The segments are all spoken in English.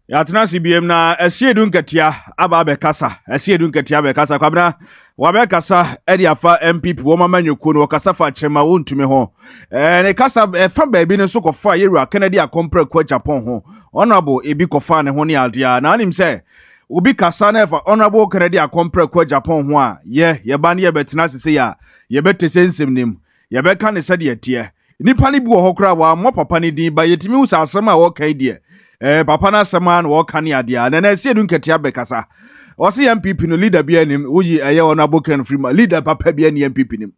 Ya tena CBM na Asiedu Nketia aba bekasa Asiedu Nketia bekasa kwabna wabekasa edi afa NPP wo mamanyuku no kasa fa chema wontumi ho ne kasa fa baabi ne so kofa yewura Kennedy akompre kwa Japan ho honorable ebi kofa ne ho ne adia na anim se obi kasa na fa honorable Kennedy akompre kwa Japan ho a ye ba ne ye betena sese ya ye betese nsem nim ye beka ne sede etie nipa ne bi wo hokra wa mo papa ne din ba yetimi usa asema wo kan die papa na sema na woka ne adia na Asiedu Nketia bekasa osi NPP no leader bia nim uyi eye honorable Ken Freeman leader papa bia ni NPP nim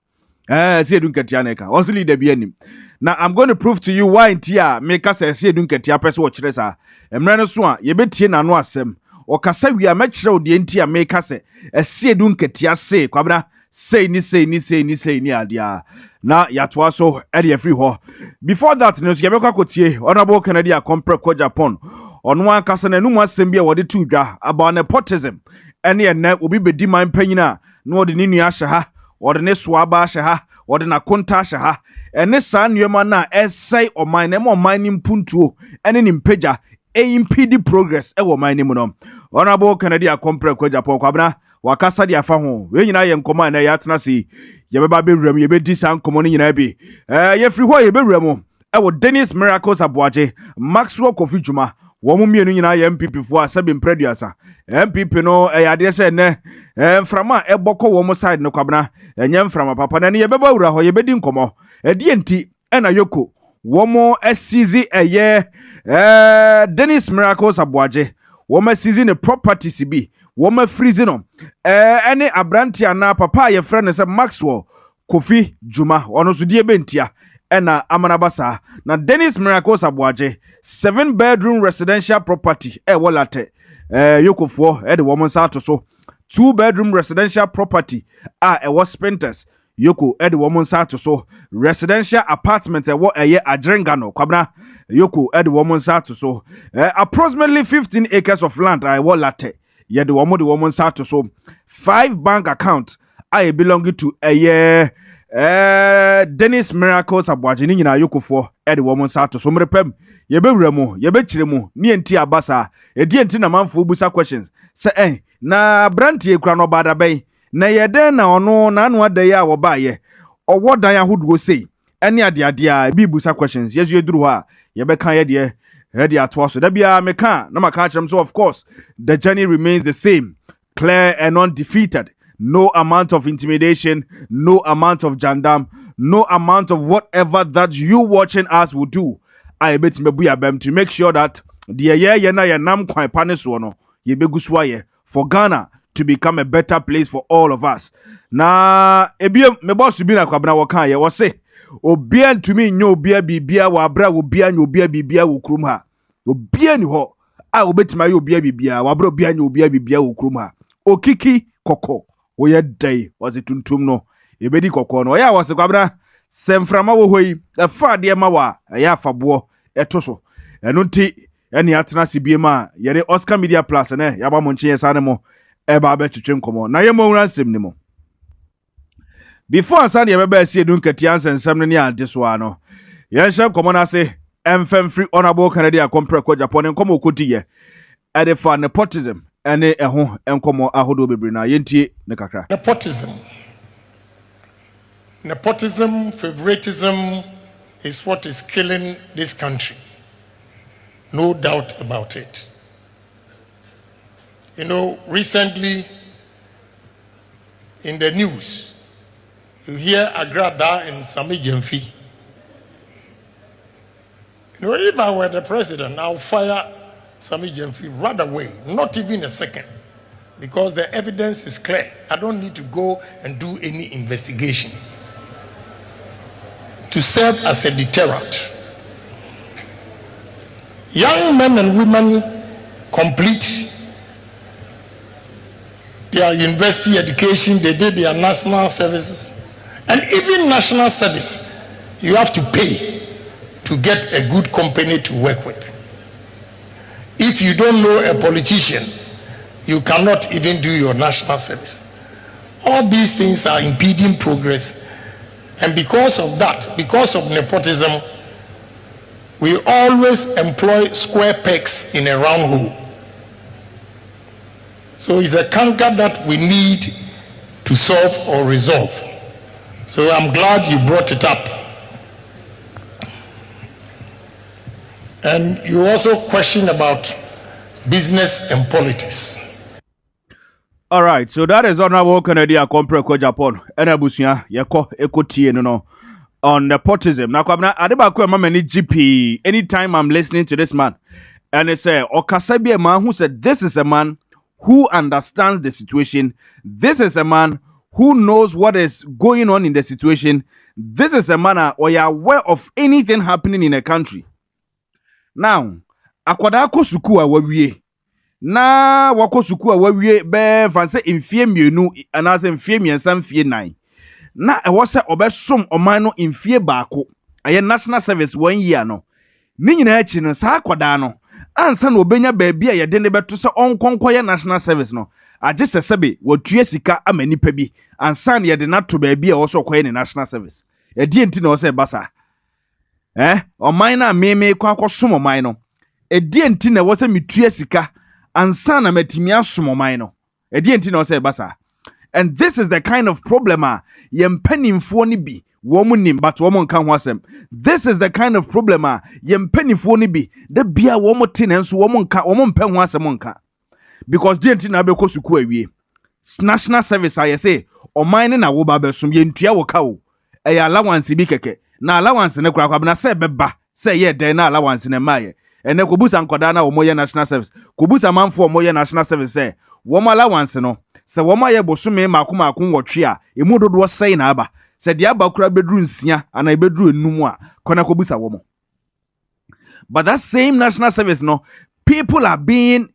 Asiedu Nketia neka osi leader bia nim na I'm going to prove to you why ntia make say Asiedu Nketia pese wo kire sa emre no so a ye betie na no asem okasa wi a mekire odi ntia make say Asiedu Nketia say kwabna say ni adia na yatoa so e de free ho before that no so ye bekwa kotie honorable Kennedy akompre kwa Japan ono ankasa na numu asem bia wode tu dwa about nepotism ene ene obi bedi man panyina na wode ni nua hye ha wode ne so aba hye ha wode na konta hye ha ene saa nuema na esai oman na oman ni mpuntuo ene ni mpagya impede progress e wo man ni mu no honorable Kennedy akompre kwa Japan kwabna wakasa di afa ho we nyina ye nkoma na ya tena si ye beba bewuram ye bedi san nkomo ni nyina bi ye free ho ye bewuram e wo Dennis Miracles Aboaje Maxwell Kofi Juma wo mu mienu nyina ye MPP fo asabe mpraduasa MPP no ya de se ne mframa ebokọ wo mu side no kwabna enye mframa papa na ne ye beba wura ho ye bedi nkomo die enti ena yoko wo mu asizi eye Dennis Miracles Aboaje wo mu asizi ne properties bi Woma freeze no ene abrantia na papa ye frɛ no sɛ Maxwell Kofi Juma ono so die bentia ena amanabasa na Dennis Miracles Aboaje 7-bedroom residential property wolate yokofo de wo monsa to so 2-bedroom residential property was Sprinters yoko de wo monsa to so residential apartment eye Adrenga no kwabna yoko de wo monsa to so approximately 15 acres of land wolate ye de woman start to so 5 bank account I belong to a year Dennis Miracles Aboaje ni nyina yokofo e de woman start to so mrepem ye bewuramo ye bekiremu ni enti abasa e di enti na manfo busa questions se na brantie kura no bada ben na ye den na ono na anu adaye a wo ba ye owo dan ahoduo sei ene ade a bi busa questions yezu eduru ha ye beka ye de ready at was that be a meka na maka chem so of course the journey remains the same clear and undefeated no amount of intimidation no amount of jandam no amount of whatever that you watching us will do I bet me buya bem to make sure that the ye na ye nam kwan pa ne so no ye begusu aye for Ghana to become a better place for all of us na ebie me boss bi na kwabna wo kan ye wo se obia ntumi nyo obia bibia wa bra obia nyo obia bibia wo krum ha obia ni ho a obetima ye obia bibia wa bra obia nyo obia bibia wo krum ha okiki koko wo ye dai was tuntum no ebedi koko no ya was kwabra semframa wo hoyi afa de ma wa ya afabo eto so eno nti ene atena sibiema ye Oscar Media Plus ne ya ba mo nche sane mo e ba ba twetwe nkomo na ye mo wuransem ni mo before Sunday beba Asiedu Nketia nsensem ne ade so ano ye hye komo na se emfem free honorable Kennedy akompre kwa Japan nkomo okotiye ade fa nepotism ene eho enkomo ahodo bebre na yentie ne kakra Nepotism, favoritism is what is killing this country. No doubt about it. You know, recently in the news, you hear Agrada and Sami Jemfi. You know, if I were the president, I'll fire Sami Jemfi right away, not even a second, because the evidence is clear. I don't need to go and do any investigation to serve as a deterrent. Young men and women complete their university education, they did their national services, and even national service, you have to pay to get a good company to work with. If you don't know a politician, you cannot even do your national service. All these things are impeding progress. And because of that, because of nepotism, We always employ square pegs in a round hole. So it's a canker that we need to solve or resolve. So I'm glad you brought it up. And you also questioned about business and politics. All right, so that is Honorable Canada Compre ko Japan. Enabusia yeko ekotie no on nepotism. Now kwabna adeba mama ni GP anytime I'm listening to this man and it say Okasabi a man who said this is a man who understands the situation. This is a man who knows what is going on in the situation. This is a man or you're aware of anything happening in a country. Now, akwada ko suku a wawie. Na wako suku a wawie be fanse mfie mienu anase mfie miensa mfie nan. Na e wo se obesom oman no mfie baako. Aye national service 1 year no. Ni nyina achi no sa akwada no. Ansa na obenya baabi a yede ne beto se onkonkoye national service no. Aje sesebe wotue sika amanipa bi. Ansa na yede na to baabi a wo so koye ne national service. E die enti na wo se basa. Oman na meme kwa akosom oman no. E die enti na wo se mitue sika ansa na matimi asom oman no. E die enti na wo se basa. And this is the kind of problem yempanimfo ni bi womunim but womun kan ho asem. This is the kind of problem yempanimfo ni bi da bia womote nenso womun pen ho asem nka. Because die enti na be ko suku awie. National service I say oman na wo ba besom yentua wo ka wo. E ya allowance bi keke. Na allowance ne kura kwa na se beba se ye den na allowance ne maye. Ene kobusa nkoda na wo moye national service. Kobusa manfo wo moye national service se wo allowance no se wo maye bosume maako nwotwe a emu dodo sei na aba. Se dia ba kura bedru nsia ana bedru enum a kona kobusa wo mo. But that same national service no, people are being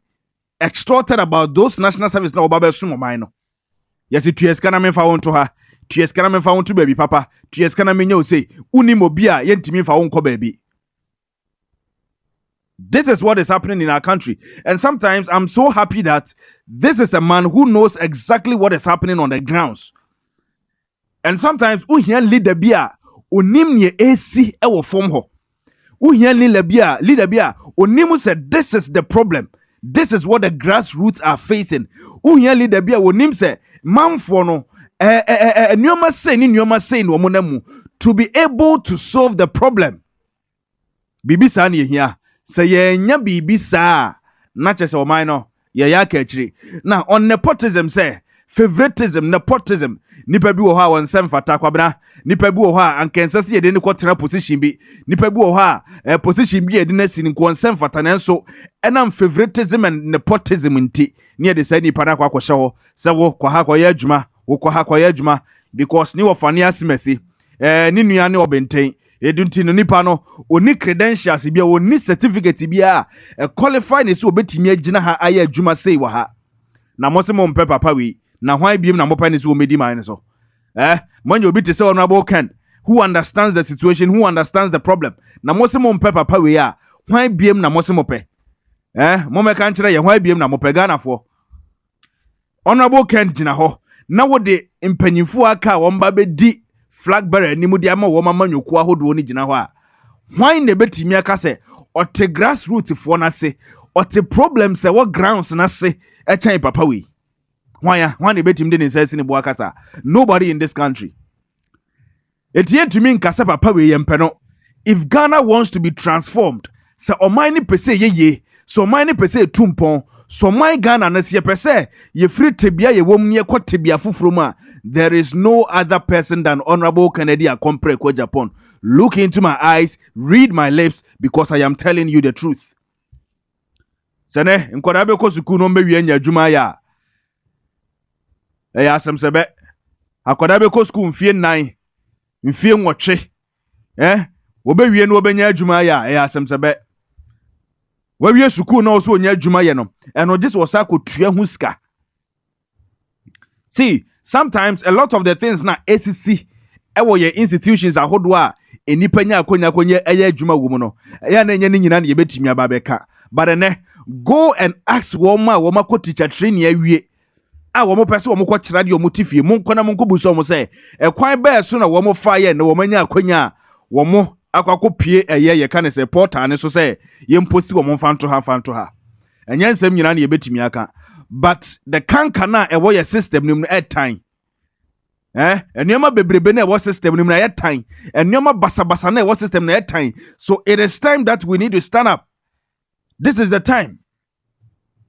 extorted about those national service na oba sumo man no. Yes, it is kana me fa won to ha. Tues kana me fa won to baby papa. Tues kana me nya say uni mo bia yentimi fa won ko baby. This is what is happening in our country. And sometimes I'm so happy that this is a man who knows exactly what is happening on the grounds. And sometimes uhia leader bia onim ye AC e wo form ho. Uhia leader bia onim said this is the problem. This is what the grassroots are facing. Uhia leader bia onim say manfo no nyoma say no monamu to be able to solve the problem. Bibisa na here. Say yenya bibisa na chese o man no ye ya ka chiri. Now on nepotism say favoritism nepotism nipa bi wo ha won sem fata kwabena nipa bi wo ha ankensase ye de ne kwotena position bi nipa bi wo ha position bi ye de na sini ko sem fata nanso enam favoritism and nepotism nti ne ye de say nipa na kwa kwhye ho se wo kwa ha kwa ye adwuma wo kwa ha kwa ye adwuma because ni wo fane asemasi ni nua ne obenten edunti no nipa no oni credentials bia oni certificate bia qualify ne so obetimi agina ha aye adwuma sei wa ha na mo se mo mpe papa wi na hwan biem na mo pa ne so medi man so manya obi te se Honorable Ken who understands the situation, who understands the problem na mo se mo mpe papa wi a hwan biem na mo se mo pe mo me kan kire ye hwan biem na mo pe Ghana fo Honorable Ken gina ho na wo de mpanyimfo aka wo mba be di flag bearer ni mu dia ma wo mama nyoku ahodo ni gina ho a hwan na betimi aka se ote grassroots fo na se ote problem se wo grounds na se e chan papa wi hwan na betimi de ne sense ni bo akasa. Nobody in this country. Etie to me nkasa papa wi yempe no. If Ghana wants to be transformed se oman ni pese ye so oman ni pese tumpon so my Ghana na se pese ye free tebia ye wom ne ko tebia fufuro mu a there is no other person than Honorable Canada Compre ko Japan. Look into my eyes, read my lips, because I am telling you the truth. Sene, nkwada be ko suku no mewie nya adwuma ya. Ya asem sebe. Akwada be ko suku mfie 9, mfie nwotwe. Wo be wie no obenya adwuma ya asem sebe. Wa wie suku no so onya adwuma ye no. Eno just was akotua hu sika. See, sometimes a lot of the things na ACC ewo ye institutions ahodo a enipa nya akonya eye adwuma wo mu no ya na nya ni nyina na ye betimi aba beka but go and ask woma ko teacher training awie a wo mo pese wo mo ko kira de wo mo tifie mo nkona mo nkobuso mo se ekwan ba so na wo mo fa ye na wo manya akonya wo mo akwako pie ye ka ne se portal ne so se ye posti wo mo fanto ha enye nsem nyina na ye betimi aka but the kanka na e wo ye system nim no time enioma bebrebe na e wo system nim na time enioma basabasa na e wo system na time so it is time that we need to stand up. This is the time.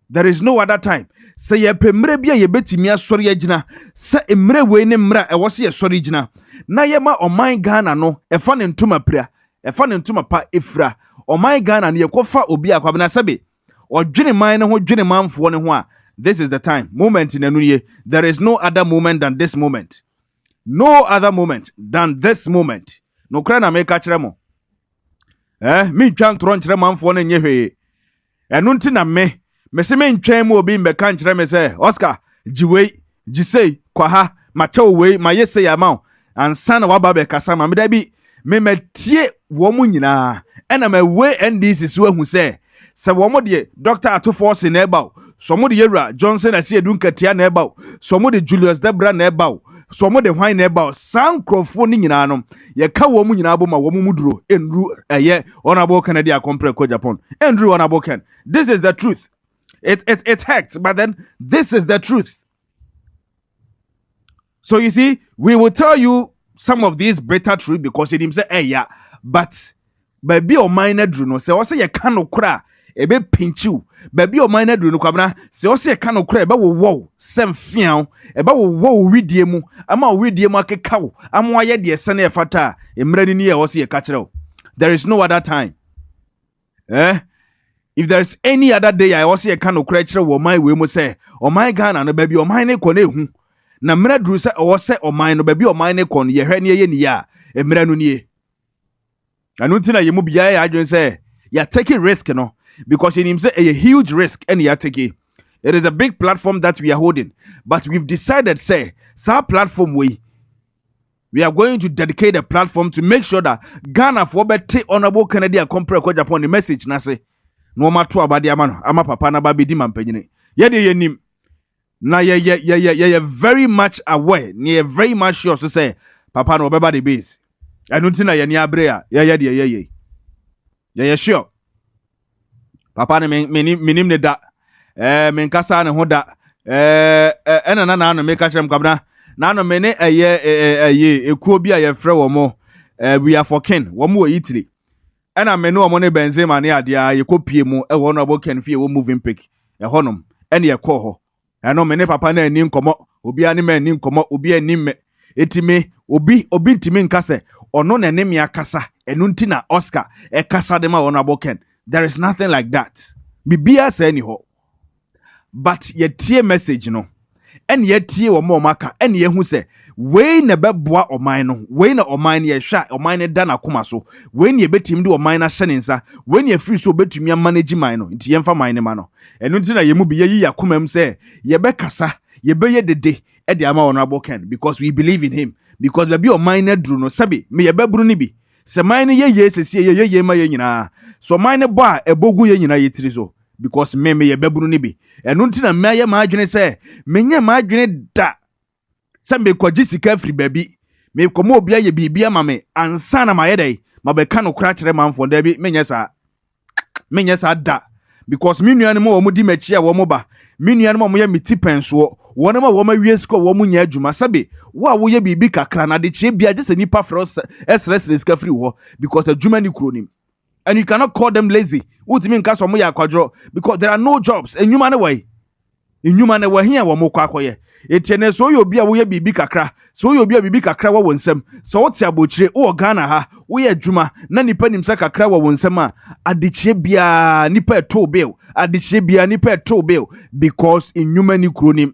There is no other time. Say ye pemre bia ye betimi asori agina se emre we ne mra e wo se ye sori gina na ye ma oman Ghana no e fa ne ntuma pra e fa ne ntuma pa efra oman Ghana ne ye kofa obi akwabena sebe odwene man ne ho dwene manfo ne ho a this is the time moment in anu ye. There is no other moment than this moment. No other moment than this moment. No kra na make kire mo mi twa ntro nkire manfo ne nye hwe enu nti na me se me ntwan mu obi mbeka nkire me se Oscar jiwei jisei kwa ha macho wei ma yese ya ma ansa na waba be kasa ma me da bi me metie wo mu nyina ena me we NDC so ahu se wo mo de Dr. Atofo na eba so mo de Yewra Johnson Asiedu Nketia na eba so mo de Julius Debra na eba so mo de hwan na eba sankrofo ni nyina no ye ka wo mu nyina bo ma wo mu muduro enru honorable Kennedy Akompre ko Japan enru honorable Ken. This is the truth. It hurts, but then this is the truth. So you see, we will tell you some of these better truth because it himself yeah, but baby o minor drew no say also ye can no kra e be pinch you baby o minor drew no kwabna say also ye can no kra e be wo sem fian e be wo widie mu ama widie mu akeka wo amo aye de se na e fata e mrani ni ye also ye ka kire. There is no other time. If there's any other day I also ye can no kra kire wo man we mu say o man Ghana no baby o man ne ko na ehu na mra dru se o se o man no baby o man ne ko no ye hwe ne ye ni ya e mra no nie anu ntina ye mu bia ya adwen say you taking risk no because in him say a huge risk and you take it is a big platform that we are holding but we've decided say platform we are going to dedicate a platform to make sure that Ghana for better honorable Kennedy Akompre ko Japan the message na say no matter abade ama ama papa na ba bedi mampanyine ye de ye nim na ye very much aware ye very much sure to say papa no beba the base anu ntina ye ni abre a ye sure papa ne menim ne da men kasa ne ho da ena na no make chem kwabna na no me ne ekuo bi a ye frɛ wo mo we are for kin wo mo yitiri ena me no mo ne Benzema ne ade a ye kopie mu e wo no abo ken fie wo moving pick e honom ene ye kɔ ho eno me ne papa na ani nkomo obi ani me ani nkomo obi ani me etime obi ntimi nkase ono na ne me akasa enu nti na Oscar e kasa de ma wo no abo ken. There is nothing like that. Bibia say ni ho. But ye tie message no. En ye tie wo mo maka en ye hu se we na beboa oman no. We na oman ye hwa oman ne da na koma so. We na ye betim de oman na hye nsa. We na ye free so betumi manage man no. Nti ye mfa man ne ma no. Enu nti na ye mu bi ye yi yakomam se ye be kasa ye be ye dede e de ama honorable Ken because we believe in him. Because be oman na dru no sabi me ye bebru ni bi. Se man ye sesi ye ma ye nyina so man ne bo a ebogu ye nyina ye tiri so because me ye bebru ni bi enu nti na me ye ma adwene se menye ma adwene da se me kwaji sika free baby me komo obi ye bibia ma me ansa na ma ye dai ma be ka no kra kire manfo da bi menye sa da because me nuane mo wo di machi a wo mo ba me nuane mo ye meti penso wona ma wo ma wie sika wo mo nya adwuma sabe wo a wo ye bibi kakra na de chie bia just nipa fros SRS sika free wo because adwuma ni kronim and you cannot call them lazy ultimate nka so mo ya kwadro because there are no jobs enwuma ne wa hia wo mo kwakoye etiene so yo bia wo ye bibi kakra so yo bia bibi kakra wo wonsam so wo tia bochire wo Ghana ha wo ye adwuma na nipa nimsa kakra wo wonsam a adechie bia nipa eto bill adechie bia nipa eto bill because enwuma ni kronim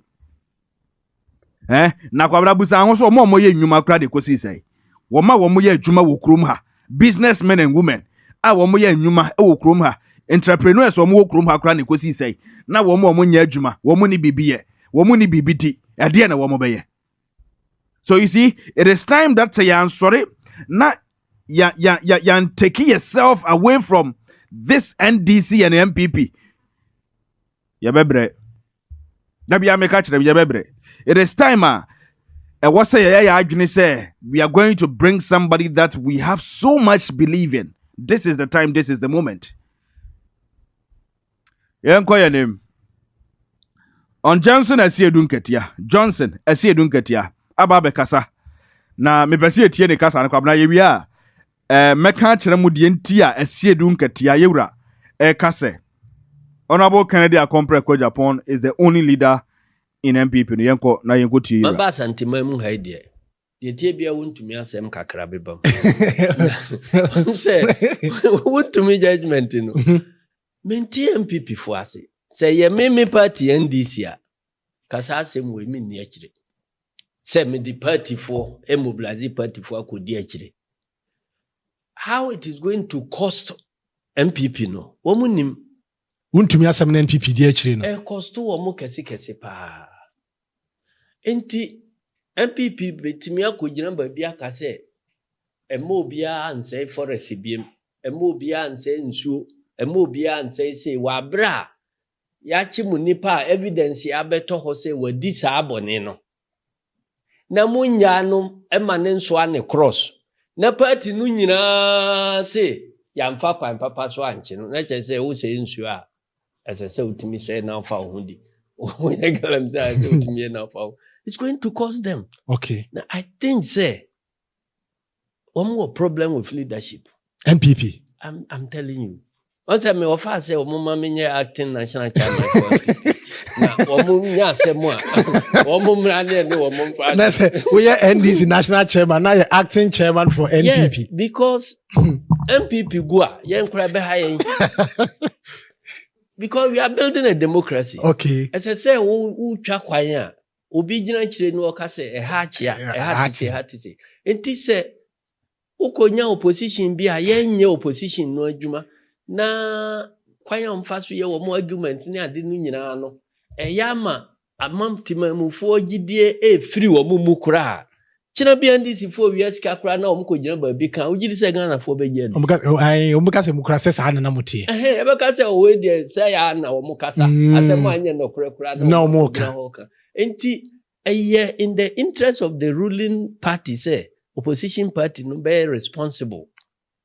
na kwabra busa ho so mo ye enwuma kra de kosi sai wo ma wo ye adwuma wo krom ha businessmen and women a wo ye enwuma e wo krom ha entrepreneurs wo wo krom ha kra ne kosi sai na wo nya adwuma wo ni bibiye wo ni bibidi ade na wo beye. So you see it is time that say I'm sorry na ya take yourself away from this NDC and NPP ya bebre da bia me ka kire ya bebre. It is time what say I say we are going to bring somebody that we have so much belief in. This is the time, this is the moment. Yeah, call your name. On Johnson Asiedu Nketia. Johnson Asiedu Nketia. Aba bekasa. Na mepesi etie ne kasa na kwabna yewia. Meka kire mu de ntia Asiedu Nketia yewura. Kase. Honorable Kennedy Akompre Japan is the only leader in NPP. Yenko na yenko ti. Maba santima mu haide. Ye tie bia wontumi asem kakra bebam. Say wontumi judgment no. Menti NPP fo ase. Say ye me party NDC a. Kasa asem we me ni akire. Say me the party for mobilize party for akodi akire. How it is going to cost NPP no? Womunim wontumi asem na NPP di akire no. Cost wo mo kese pa. Enti NPP betimi akogina ba bia ka se emo bia anse forest biem emo bia anse nsuo emo bia anse se wa bra ya chi mu nipa evidence ya beto ho se wadi sa abone no na munya no ema ne nso ane cross na party no nyina se ya mfa kwan papa so anche no na che se wo se nsuo a ese se utimi se na fa ho di o ye galam se se utimi na fa. It's going to cost them. Okay. Now, I think, say, one more problem with leadership. NPP. I'm telling you. Once I may offer say, "Mama, me acting national chairman." Now, Omunya say more. Omumrane no omumfa. We are NDC national chairman. Now you're acting chairman for NPP. Yes, because NPP go. Yen kura be high. Because we are building a democracy. Okay. As I say, who twa kwanya. Obi gina chire no ka se ha tise enti se ukonya opposition bi a yenye opposition no adwuma na kwanya mfa so ye wo mo argument ni ade no nyina no yama amamtima mufo gidie free wo mu kura kina bi ndc fo wi asika kura na wo ko gina ba bi kan ugidi se Ghana fo be gye no omka se mukura se sa na mutie ebe ka se o we de se ya na wo mukasa asem anye no kura no muka Enti in the interest of the ruling party, say opposition party no be responsible.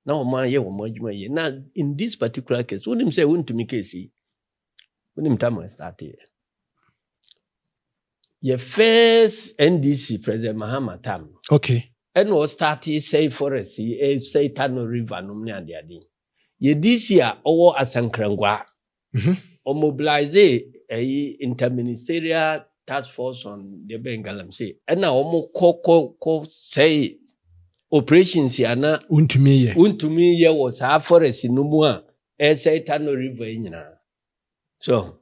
Now man ye wo majuma ye. Now in this particular case, when him say won to me case, when him time start here. Ye first NDC President Mahama Tam. Okay. And was started say forest, say Tano River no me and the ye this year owo asankrangwa. O mobilize a interministerial task force on the Bengalam say. And now ko say operations ya na untumi ye was a forest no more say Tano River nyina. So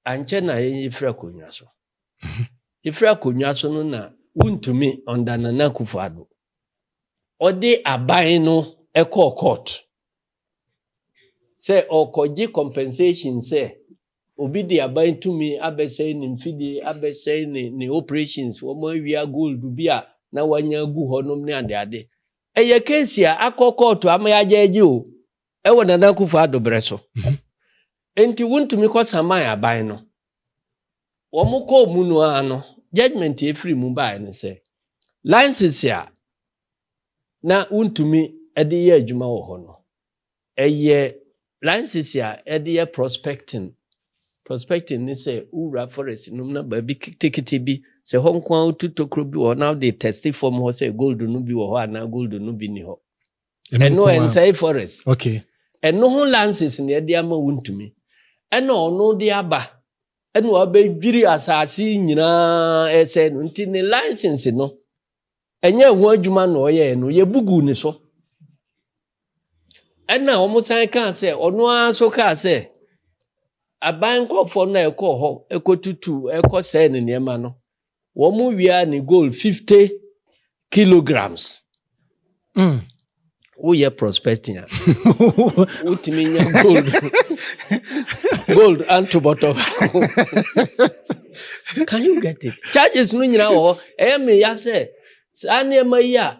anche na ye ifra konwa so. Ifra konwa so no na untumi under Nana Akufo-Addo. Ode aban no ekọ court. Say okoji compensation say obi di aban to me abesay ni mfidi abesay ni operations wo mo wia gold bia na wanya gu honom ne ade eye case a akoko amayaje agi o e wo Nana Akufo-Addo breso enti wontumi ko saman aban no wo mo ko mu no ano judgment e free mu ba ne say license ya na wontumi e de ye adwuma wo ho no eye license ya e de ye prospecting ni say ura forest no na ba bi tikiti bi say honkwa tutokro bi wo now they testify from ho say gold no bi wo ho na gold no bi ni ho eno en say forest okay eno ho license ni e de ama wontumi eno no de aba eno abedwiri asase nyina e say no nti ni license no enye ho adwuma no ye no ye bugu ni so ena omusan kan say ono aso ka say aban kofo na ekọ ho ekotutu ekọ ne niema no wo mu wia ni gold 50 kilograms wo ye prospecting utimi nya gold and bottle. Can you get it? Charges no nyina wo me ya say aniema yi a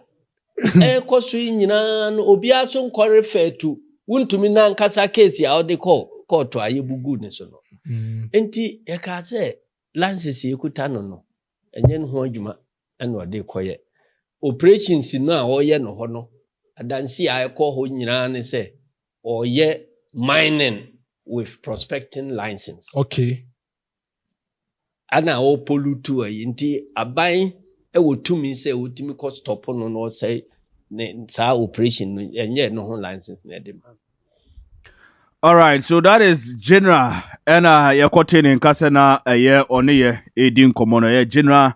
ekoso nyina no obi aso nkore fetu wuntumi na nkasa case ya ode court ayebugu ne so no enti e ka say license yekuta no enye no ho adwuma and what they call it. Operations in now, or no hono. I don't see I call Hunyana say, or ye mining with prospecting license. Okay. And I will pollute to a yinti, a buying, I would to me say, would me cost stop on or say, operation, and yet no license near demand. All right, so that is general. And you're quoting in Kasana a year on a year, a general.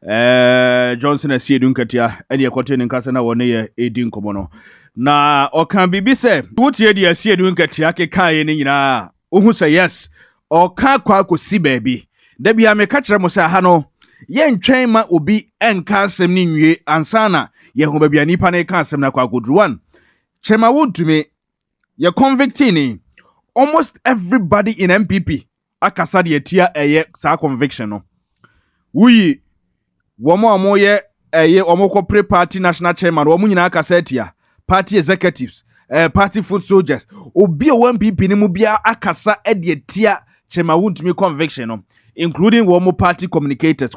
Johnson Asiedu Nketia and you're quoting in Kasana 1 year, Komono. Na or can be said, what year the Asiedu Nketia Kai na who say yes, or can't quite see baby. Debbie, I may catch Ramosa Hano. Yen train ma ubi en kansem ni nwe ansana ye ho babia nipa na kansem na kwa godruan chema won to me ye convicting almost everybody in NPP akasa de tia eye sa conviction no wuyi womo amoye eye omoko pre party national chairman womo nyina akasa tia party executives party foot soldiers obi o NPP ni mu bia akasa e de tia chema won to me conviction no including womo party communicators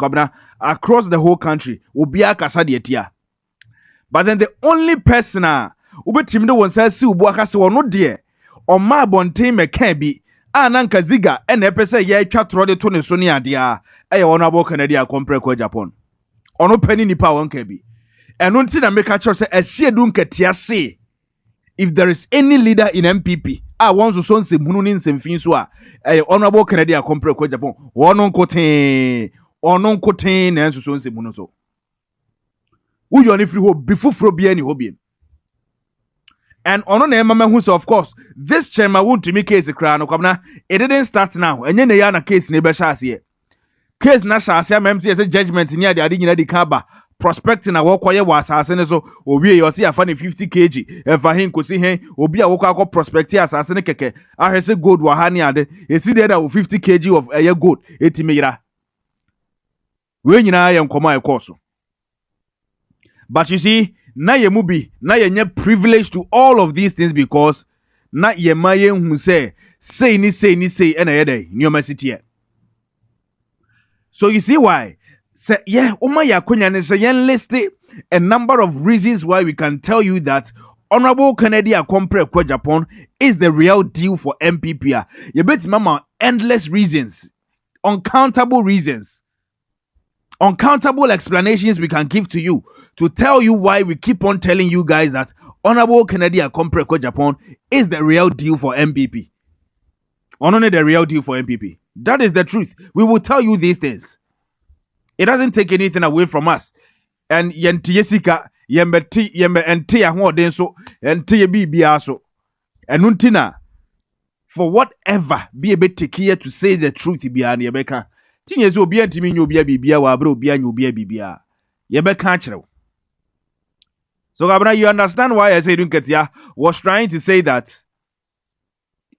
across the whole country ubia kasa de tia but then the only person ubetim de wonsa si ubu akase wono de o ma bonten meka bi ananka ziga ene pese ye atwa tro de to ne so ne ade a eye wono abo Canada compare ko Japan ono pani nipa wonka bi eno nti na meka cho se Asiedu Nketia se if there is any leader in NPP once so nsebunu ni nsemfin so honorable Canada compare ko Japan ono nkoten na nso so nsebunu so uyo ni free ho bifufuro bia ni ho bia and ono na emama hu so of course this chairman want to make case kra no kwabna it didn't start now enye na ya na case na be sha ase case na sha ase am say judgment ni ade nyina di ka ba prospecting na wokoye wa asase ne so owie yo se afa ne 50 kg efa hin kosi hin obi a wokọ akọ prospecting asase ne keke ahese gold wa ha ni ade esi there that 50 kg of aye gold etime yira we nyina ye nkoma e course but you see na ye mubi na ye nye privilege to all of these things because na ye maye hu say ni ena ye dey nyoma sitie so you see why say yeah oma ya konya ne say yen list a number of reasons why we can tell you that honorable Kennedy Akompre Kwa Japan is the real deal for NPP. You bet mama endless reasons, uncountable reasons, uncountable explanations we can give to you to tell you why we keep on telling you guys that honorable Kennedy Akompre Kwa Japan is the real deal for NPP. Only the real deal for NPP. That is the truth. We will tell you these things. It doesn't take anything away from us. And yenti yesika yembe enti ya hoden so enti ye bibia so. And untina for whatever be a bit here to say the truth behind yebeka. Tinyezo obi antimi nyobia bibia wa abro obi anyobia bibia. Yebeka chero. So Gabna, you understand why Asiedu Nketia was trying to say that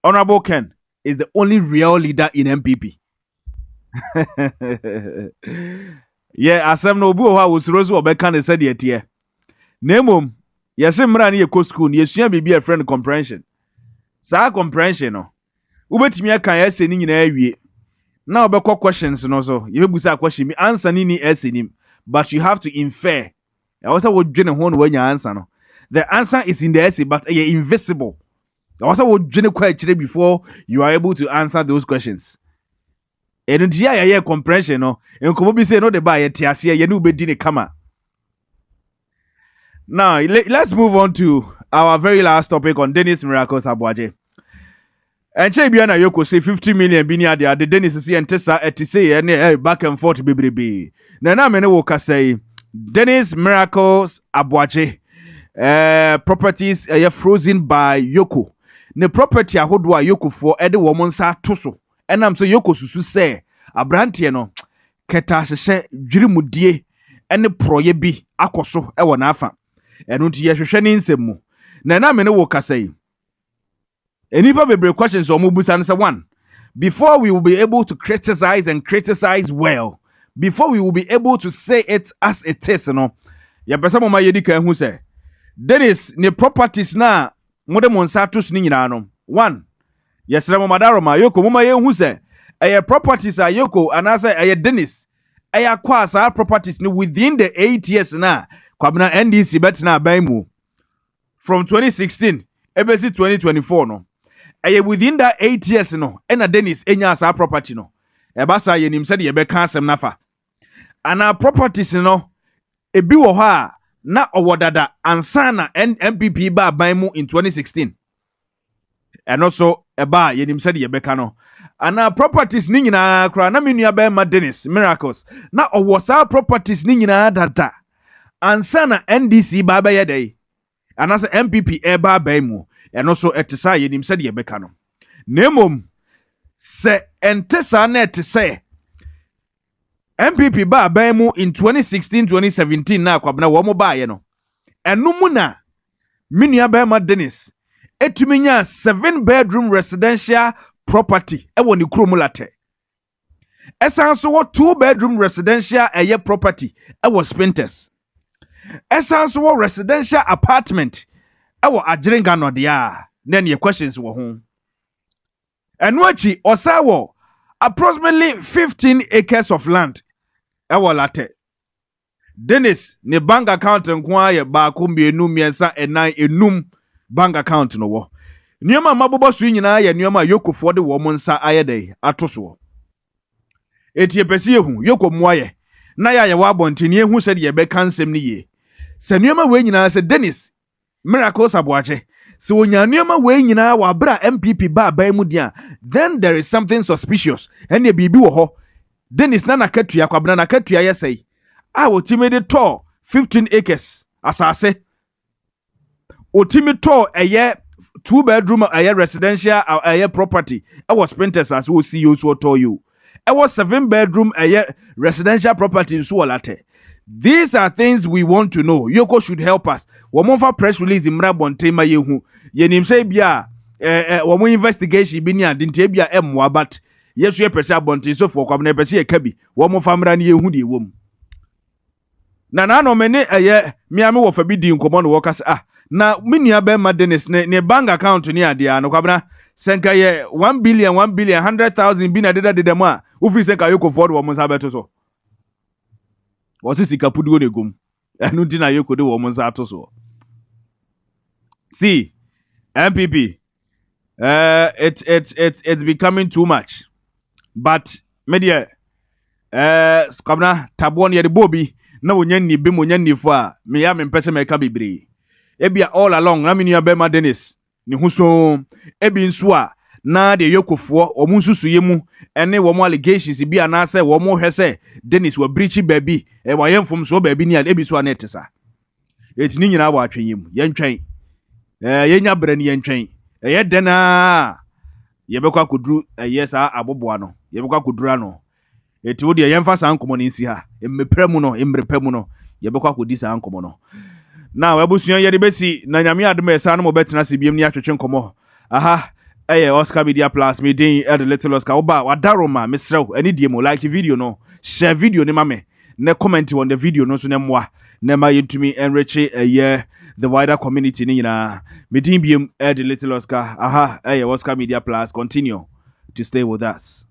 Honorable Ken is the only real leader in NPP. Yeah, asem no obu wa wosrozo obeka ne said yetie. Nemom, yesi mra ne yeko school, yesua bibi a friend comprehension. Sa comprehension no. Ubetimi aka ese ni nyina awie. Na obekọ questions no so, yebebusa question mi answer ni ese nim, but you have to infer. I also would join when you answer no. The answer is in the essay, but invisible. I also would join question before you are able to answer those questions. And yeah, comprehension no. And come be say no the buy tiasia you no be di kama. Now let's move on to our very last topic on Dennis Miracles Abuaje. And Chebiana Yoko say 50 million binia the Dennis is and Tessa say and back and forth baby. Na mene woka say Dennis Miracles Abuaje properties frozen by Yoko. Ne property ahodwa Yoko for ede woman sa toso. And I'm so Yoko susu say abrantie no keta hye dwirimudie ene proye bi akoso e wona afa. Eno nti yehwehwe ne nsem mu. Na me ne wo kasai. Enipa bebre questions o mubusa no say one. Before we will be able to criticize and criticize well, before we will be able to say it as it is no. Ya pesa mo ma yedi kan hu say Dennis ne properties na mode monsa to ni nyina no. One. Yesre mo madaro ma Yoko mo ma ye hu say properties are Yoko and as Dennis ɛyɛ akɔ saa properties no within the 8 years na kwabena NDC bɛtena aban mu from 2016 ebesi 2024 no ɛyɛ within that 8 years no ɛna Dennis enya saa property no ɛba saa yɛnim sɛ de yɛbɛka asɛm nafa ana properties no ebi wɔ hɔ a na ɔwɔ dada ansa na NPP ba aban mu in 2016 ɛno so ɛba yɛnim sɛ de yɛbɛka no ana properties ni nyinaa kora na menua bɛma Dennis Miracles na ɔwɔ saa properties ni nyinaa dada ansa na NDC ba bɛyɛ dɛ anasa NPP ɛba aban mu ɛno so ɛte saa yɛnim sɛ de yɛbɛka no nemom sɛ ɛnte saa na ɛte sɛ NPP ba aban mu in 2016-2017 na kwabena wɔn baayɛ no ɛno mu na menua bɛma Dennis etumi nya 7-bedroom residential property ɛwɔ ne kurom late ɛsan so wɔ 2-bedroom residential ɛyɛ property ɛwɔ Spinters ɛsan so wɔ residential apartment ɛwɔ Agyerenga nɔdea na ne questions wɔ ho ɛno akyi ɔsa wɔ approximately 15 acres of land ɛwɔ late Dennis ne bank account nko ayɛ baako mmienu mmiɛnsa ɛnan enum bank account no wo nneɛma mabobɔ so nyinaa yɛ nneɛma yokofoɔ de wɔn nsa ayɛ dɛ ato so etie pɛsi ehu yoko muayɛ na ya yɛ wɔ abɔntene ehu sɛ de yɛbɛka nsɛm ne yie sɛ nneɛma wei nyinaa sɛ Dennis Miracles aboagye sɛ wonya nneɛma wei nyinaa wɔ abra MPP ba aban mu dia then there is something suspicious ɛne biribi wɔ hɔ Dennis na nakatua kwabena nakatua yɛ sɛi a wotimi de tɔ 15 acres asase otimi tɔ ɛyɛ 2-bedroom ɛyɛ residential ɛyɛ property ɛwɔ Spinters as wo see you so tɔ you ɛwɔ 7-bedroom ɛyɛ residential property nso wɔ late. These are things we want to know. Yoko should help us. Womonfa press release imra bonte ma yehu yenim say bia womo investigation bi ni adinte bia emwa but yesu ye pese abonte so for kwam na pese ye kabi womonfa mra ne yehu de wom na no me ne miame wo fa bi di nkomo no woka na menua be ma Dennis ne bank account ni ade a no kwabna senka ye 1 billion 100,000 bi na deda mu a ufiri senka Yoko for wo monsa beto so wasisi kapudugo ne gum enu ndi na Yoko de wo monsa ato so. See MPP it's becoming too much but media skabna tabon ye de bobi na wonya ni be monya ni fo a me ya me mpese me ka bebre ebia all along na menua be ma Dennis ni huso ebi nso a na de Yokofo omu nsusuye mu ene wo mo allegations bi anase wo mo hwese Dennis wa breach baby wa yemfom so baby ni ebi so na etesa etini nyina wa atwenyem yentwen yenya bra ni yentwen yedena yebekwa koduru yesa aboboa no yebekwa kodura no eti wo de yemfa san komo ni nsi ha emmepre mu no emrepe mu no yebekwa kodi san komo no na wabusuan yede besi na nyame adom esa no mo betena se biem ni atwetwe komo aha Oscar Media Plus me din the little Oscar oba wadaroma mesrew ani die mo like video no share video ne mame ne comment on the video no so ne moa ne ma yentumi enrich the wider community ni nyina me din biem the little Oscar aha Oscar Media Plus continue to stay with us.